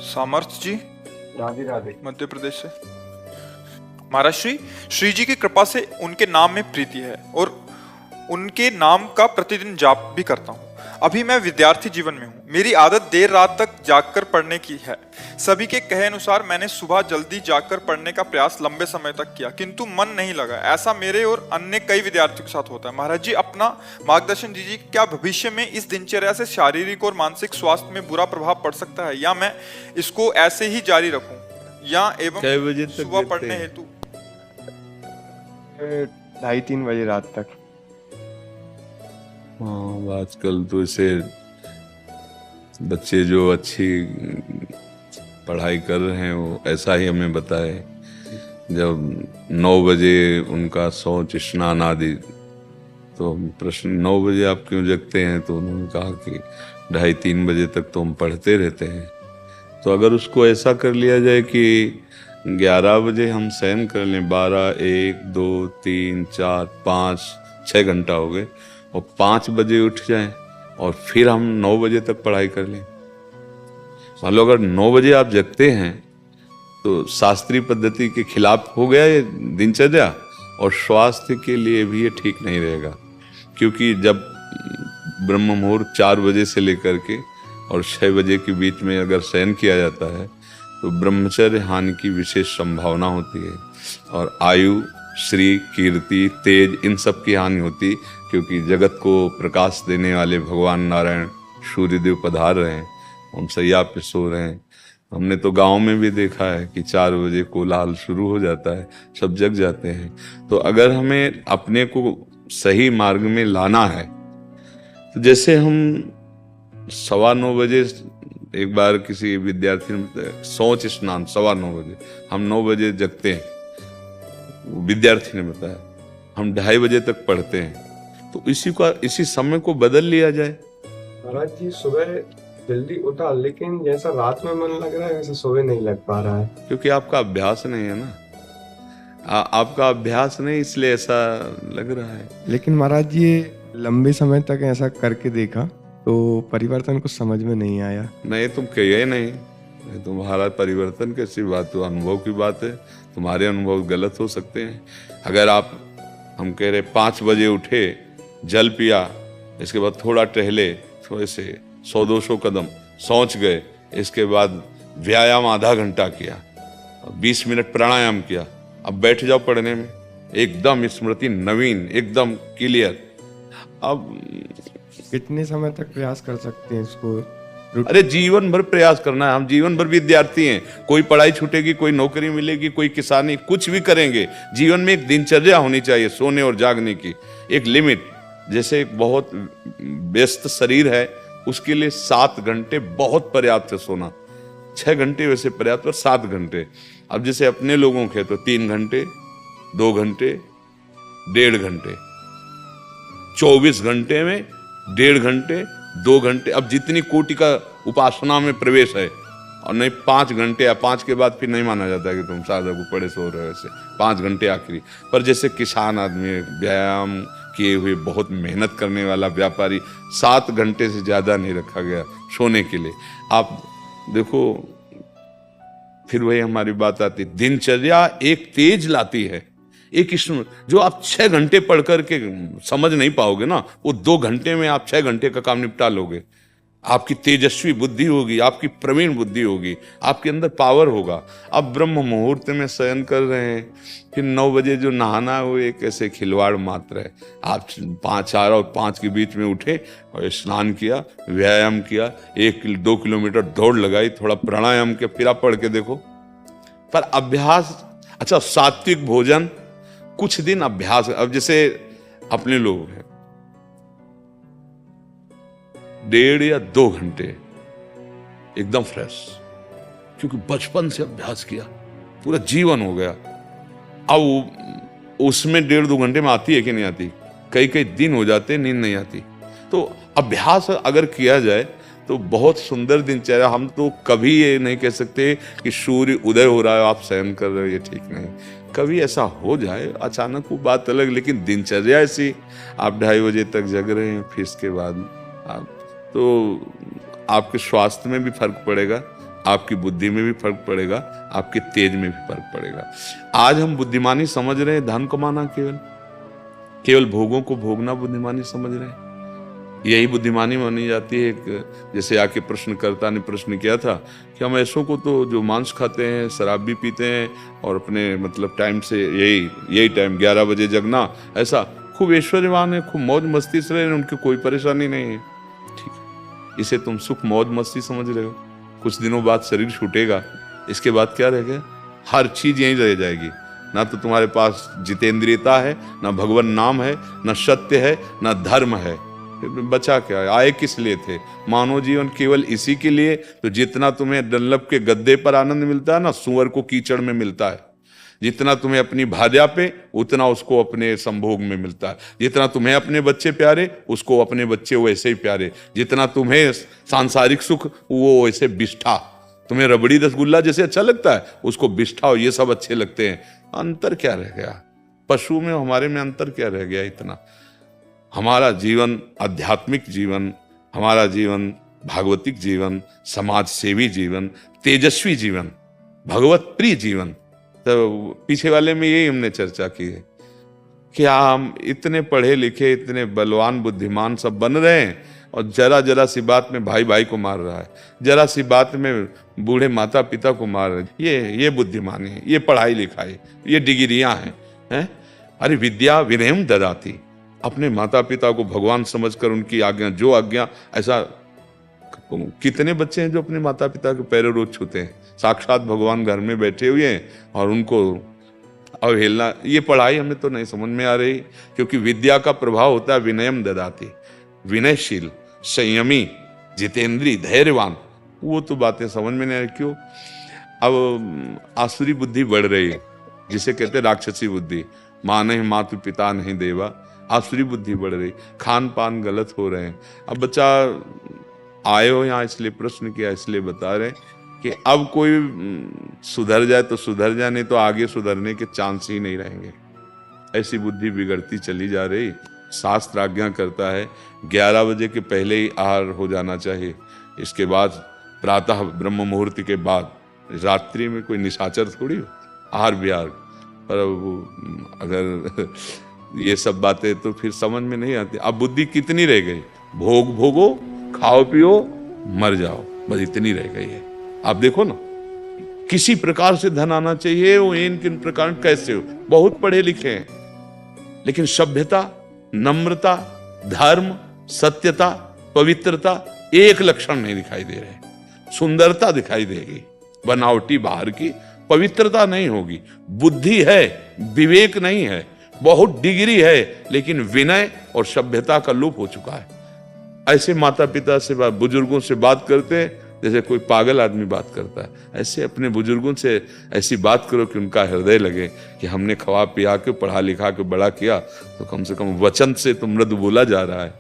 सामर्थ जी, राधे राधे। मध्य प्रदेश से। महाराज श्री जी की कृपा से उनके नाम में प्रीति है और उनके नाम का प्रतिदिन जाप भी करता हूँ। अभी मैं विद्यार्थी जीवन में हूँ। मेरी आदत देर रात तक जागकर पढ़ने की है। सभी के कहे अनुसार मैंने सुबह जल्दी जागकर पढ़ने का प्रयास लंबे समय तक किया, किंतु मन नहीं लगा। ऐसा मेरे और अन्य कई विद्यार्थियों के साथ होता है। महाराज जी, अपना मार्गदर्शन दीजिए। क्या भविष्य में इस दिनचर्या से शारीरिक और मानसिक स्वास्थ्य में बुरा प्रभाव पड़ सकता है, या मैं इसको ऐसे ही जारी रखूं, या एवं सुबह पढ़ने हेतु 2:30-3 बजे रात तक। हाँ, आजकल तो इसे बच्चे जो अच्छी पढ़ाई कर रहे हैं वो ऐसा ही हमें बताए। जब 9 बजे उनका शौच स्नान आदि, तो प्रश्न 9 बजे आप क्यों जगते हैं, तो उन्होंने कहा कि 2:30-3 बजे तक तो हम पढ़ते रहते हैं। तो अगर उसको ऐसा कर लिया जाए कि 11 बजे हम शयन कर लें, 12, 1, 2, 3, 4, 5, 6 घंटा हो गए, और 5 बजे उठ जाएं और फिर हम 9 बजे तक पढ़ाई कर लें। मान लो अगर 9 बजे आप जगते हैं तो शास्त्रीय पद्धति के खिलाफ हो गया ये दिनचर्या, और स्वास्थ्य के लिए भी ये ठीक नहीं रहेगा। क्योंकि जब ब्रह्म मुहूर्त 4 बजे से लेकर के और 6 बजे के बीच में अगर शयन किया जाता है तो ब्रह्मचर्य हानि की विशेष संभावना होती है, और आयु, श्री, कीर्ति, तेज, इन सब की हानि होती, क्योंकि जगत को प्रकाश देने वाले भगवान नारायण सूर्यदेव पधार रहे हैं, हम सैया पे सो रहे हैं। हमने तो गांव में भी देखा है कि 4 बजे कोलाहल शुरू हो जाता है, सब जग जाते हैं। तो अगर हमें अपने को सही मार्ग में लाना है, तो जैसे हम 9:15 बजे, एक बार किसी विद्यार्थी ने शौच स्नान 9:15 बजे, हम 9 बजे जगते हैं, विद्यार्थी ने बताया, हम 2:30 बजे तक पढ़ते हैं। तो इसी समय को बदल लिया जाए। महाराज जी, सुबह जल्दी उठा, लेकिन जैसा रात में मन लग रहा है वैसा सुबह नहीं लग पा रहा है। क्योंकि आपका अभ्यास नहीं है ना, आपका अभ्यास नहीं, इसलिए ऐसा लग रहा है। लेकिन महाराज जी, ये लंबे समय तक ऐसा करके देखा तो परिवर्तन कुछ समझ में नहीं आया। नहीं, तुम कहिए नहीं, तुम्हारा परिवर्तन कैसी बात हो, अनुभव की बात है। तुम्हारे अनुभव गलत हो सकते हैं। अगर हम कह रहे 5 बजे उठे, जल पिया, इसके बाद थोड़ा टहले, थोड़े से 100-200 कदम, शौच गए, इसके बाद व्यायाम आधा घंटा किया, 20 मिनट प्राणायाम किया, अब बैठ जाओ पढ़ने में, एकदम स्मृति नवीन, एकदम क्लियर। अब कितने समय तक प्रयास कर सकते हैं इसको? अरे जीवन भर प्रयास करना है। हम जीवन भर विद्यार्थी हैं, कोई पढ़ाई छूटेगी, कोई नौकरी मिलेगी, कोई किसानी, कुछ भी करेंगे। जीवन में एक दिनचर्या होनी चाहिए, सोने और जागने की एक लिमिट। जैसे एक बहुत व्यस्त शरीर है, उसके लिए 7 घंटे बहुत पर्याप्त है सोना। 6 घंटे वैसे पर्याप्त, पर 7 घंटे। अब जैसे अपने लोगों के तो 3 घंटे, 2 घंटे, 1.5 घंटे, 24 घंटे में 1.5 घंटे, 2 घंटे। अब जितनी कोटि का उपासना में प्रवेश है, और नहीं 5 घंटे, या 5 के बाद फिर नहीं माना जाता कि तुम सादा को पड़े सो रहे हो, ऐसे 5 घंटे आखिरी। पर जैसे किसान आदमी, व्यायाम किए हुए, बहुत मेहनत करने वाला व्यापारी, 7 घंटे से ज्यादा नहीं रखा गया सोने के लिए। आप देखो, फिर वही हमारी बात आती, दिनचर्या एक तेज लाती है। एक इसमें जो आप 6 घंटे पढ़ करके समझ नहीं पाओगे ना, वो 2 घंटे में आप 6 घंटे का काम निपटा लोगे। आपकी तेजस्वी बुद्धि होगी, आपकी प्रवीण बुद्धि होगी, आपके अंदर पावर होगा। अब ब्रह्म मुहूर्त में शयन कर रहे हैं, फिर 9 बजे जो नहाना है वो एक ऐसे खिलवाड़ मात्र है। आप 4 और 5 के बीच में उठे और स्नान किया, व्यायाम किया, 1-2 किलोमीटर दौड़ लगाई, थोड़ा प्राणायाम किया, फिर आप पढ़ के देखो। पर अभ्यास, अच्छा सात्विक भोजन, कुछ दिन अभ्यास। अब जैसे अपने लोग हैं, 1.5 या 2 घंटे एकदम फ्रेश, क्योंकि बचपन से अभ्यास किया, पूरा जीवन हो गया। अब उसमें 1.5-2 घंटे में आती है कि नहीं आती? कई दिन हो जाते नींद नहीं आती। तो अभ्यास अगर किया जाए तो बहुत सुंदर दिनचर्या। हम तो कभी ये नहीं कह सकते कि सूर्य उदय हो रहा है आप शयन कर रहे हो, ये ठीक नहीं। कभी ऐसा हो जाए अचानक, वो बात अलग, लेकिन दिनचर्या ऐसी, आप 2:30 बजे तक जग रहे हैं, फिर इसके बाद आप, तो आपके स्वास्थ्य में भी फर्क पड़ेगा, आपकी बुद्धि में भी फर्क पड़ेगा, आपके तेज में भी फर्क पड़ेगा। आज हम बुद्धिमानी समझ रहे हैं धन कमाना, केवल भोगों को भोगना बुद्धिमानी समझ रहे हैं। यही बुद्धिमानी मानी जाती है। एक जैसे आके प्रश्नकर्ता ने प्रश्न किया था कि हम ऐसों को तो जो मांस खाते हैं, शराब भी पीते हैं और अपने मतलब टाइम से यही टाइम 11 बजे जगना, ऐसा खूब ऐश्वर्यवान है, खूब मौज मस्ती से रहे, उनकी कोई परेशानी नहीं है। ठीक है, इसे तुम सुख मौज मस्ती समझ रहे हो। कुछ दिनों बाद शरीर छूटेगा, इसके बाद क्या रह गया? हर चीज यहीं रह जाएगी। ना तो तुम्हारे पास जितेंद्रियता है, ना भगवान नाम है, ना सत्य है, ना धर्म है। बचा क्या? आए किस लिए थे? मानव जीवन केवल इसी के लिए। तो जितना तुम्हें डल्लभ के गद्दे पर आनंद मिलता है ना, सुअर को कीचड़ में मिलता है। जितना तुम्हें अपनी भार्या पे, उतना उसको अपने संभोग में मिलता है। जितना तुम्हें अपने बच्चे प्यारे, उसको अपने बच्चे वैसे ही प्यारे। जितना तुम्हें सांसारिक सुख, वो वैसे बिष्ठा। तुम्हें रबड़ी रसगुल्ला जैसे अच्छा लगता है, उसको बिष्ठा और ये सब अच्छे लगते हैं। अंतर क्या रह गया? पशु में हमारे में अंतर क्या रह गया इतना? हमारा जीवन आध्यात्मिक जीवन, हमारा जीवन भागवतिक जीवन, समाज सेवी जीवन, तेजस्वी जीवन, भगवत प्रिय जीवन। तो पीछे वाले में यही हमने चर्चा की है कि हम इतने पढ़े लिखे, इतने बलवान बुद्धिमान सब बन रहे हैं और जरा जरा सी बात में भाई भाई को मार रहा है, जरा सी बात में बूढ़े माता पिता को मार रहे हैं। ये बुद्धिमानी है, ये पढ़ाई लिखाई, ये डिग्रियां हैं। अरे विद्या विनयम ददाति। अपने माता पिता को भगवान समझकर उनकी आज्ञा, जो आज्ञा, ऐसा कितने बच्चे हैं जो अपने माता पिता के पैरों रोज छूते हैं। साक्षात भगवान घर में बैठे हुए हैं और उनको अवहेलना। ये पढ़ाई हमें तो नहीं समझ में आ रही, क्योंकि विद्या का प्रभाव होता है विनयम ददाति। विनयशील, संयमी, जितेंद्री, धैर्यवान, वो तो बातें समझ में नहीं आ रही। क्यों? अब आसुरी बुद्धि बढ़ रही है, जिसे कहते हैं राक्षसी बुद्धि। माँ नहीं मातु, पिता नहीं देवा, आसुरी बुद्धि बढ़ रही। खान पान गलत हो रहे हैं। अब बच्चा आए हो यहाँ इसलिए प्रश्न किया, इसलिए बता रहे कि अब कोई सुधर जाए तो सुधर जाए, नहीं तो आगे सुधरने के चांस ही नहीं रहेंगे। ऐसी बुद्धि बिगड़ती चली जा रही। शास्त्र आज्ञा करता है 11 बजे के पहले ही आहार हो जाना चाहिए। इसके बाद प्रातः ब्रह्म मुहूर्त के बाद, रात्रि में कोई निशाचर थोड़ी हो आहार विहार। पर अगर ये सब बातें तो फिर समझ में नहीं आती। अब बुद्धि कितनी रह गई? भोग भोगो, खाओ पियो, मर जाओ, बस इतनी रह गई है। आप देखो ना, किसी प्रकार से धन आना चाहिए, वो इन किन प्रकार कैसे हो। बहुत पढ़े लिखे हैं, लेकिन सभ्यता, नम्रता, धर्म, सत्यता, पवित्रता एक लक्षण नहीं दिखाई दे रहे। सुंदरता दिखाई देगी, बनावटी बाहर की, पवित्रता नहीं होगी। बुद्धि है, विवेक नहीं है। बहुत डिग्री है, लेकिन विनय और सभ्यता का लोप हो चुका है। ऐसे माता पिता से, बुजुर्गों से बात करते हैं जैसे कोई पागल आदमी बात करता है। ऐसे अपने बुजुर्गों से ऐसी बात करो कि उनका हृदय लगे कि हमने खवा पिया के, पढ़ा लिखा के बड़ा किया, तो कम से कम वचन से तो मृदु बोला जा रहा है।